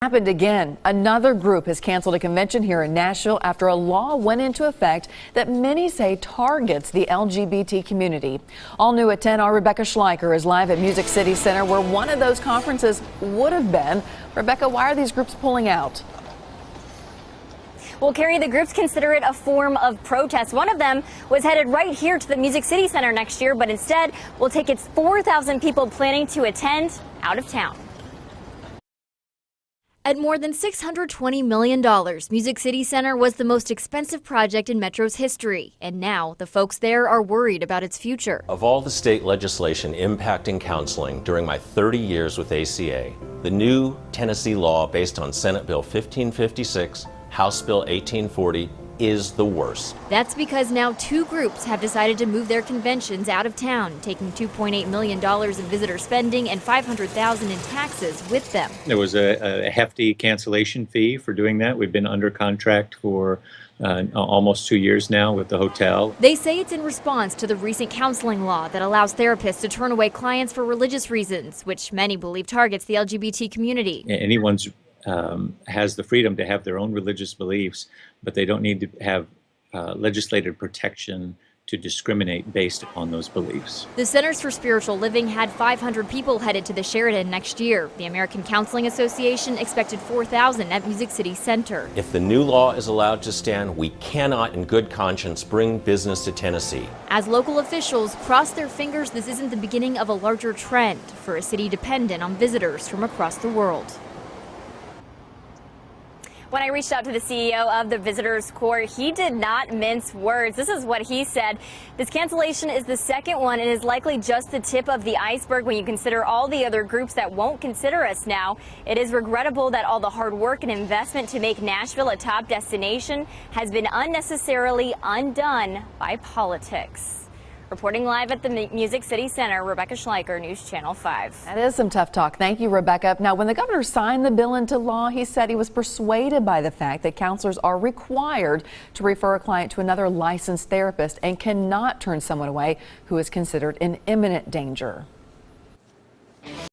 Happened again. Another group has canceled a convention here in Nashville after a law went into effect that many say targets the LGBT community. All new at 10, our Rebecca Schleicher is live at Music City Center, where one of those conferences would have been. Rebecca, why are these groups pulling out? Well, Carrie, the groups consider it a form of protest. One of them was headed right here to the Music City Center next year, but instead will take its 4,000 people planning to attend out of town. At more than $620 million, Music City Center was the most expensive project in Metro's history. And now the folks there are worried about its future. Of all the state legislation impacting counseling during my 30 years with ACA, the new Tennessee law based on Senate Bill 1556, House Bill 1840, is the worst. That's because now two groups have decided to move their conventions out of town, taking $2.8 million in visitor spending and $500,000 in taxes with them. There was a hefty cancellation fee for doing that. We've been under contract for almost 2 years now with the hotel. They say it's in response to the recent counseling law that allows therapists to turn away clients for religious reasons, which many believe targets the LGBT community. Anyone's has the freedom to have their own religious beliefs, but they don't need to have legislative protection to discriminate based upon those beliefs. The Centers for Spiritual Living had 500 people headed to the Sheraton next year. The American Counseling Association expected 4,000 at Music City Center. If the new law is allowed to stand, we cannot in good conscience bring business to Tennessee. As local officials cross their fingers, this isn't the beginning of a larger trend for a city dependent on visitors from across the world. When I reached out to the CEO of the Visitors Corp, he did not mince words. This is what he said. This cancellation is the second one and is likely just the tip of the iceberg when you consider all the other groups that won't consider us now. It is regrettable that all the hard work and investment to make Nashville a top destination has been unnecessarily undone by politics. Reporting live at the Music City Center, Rebecca Schleicher, News Channel 5. That is some tough talk. Thank you, Rebecca. Now, when the governor signed the bill into law, he said he was persuaded by the fact that counselors are required to refer a client to another licensed therapist and cannot turn someone away who is considered in imminent danger.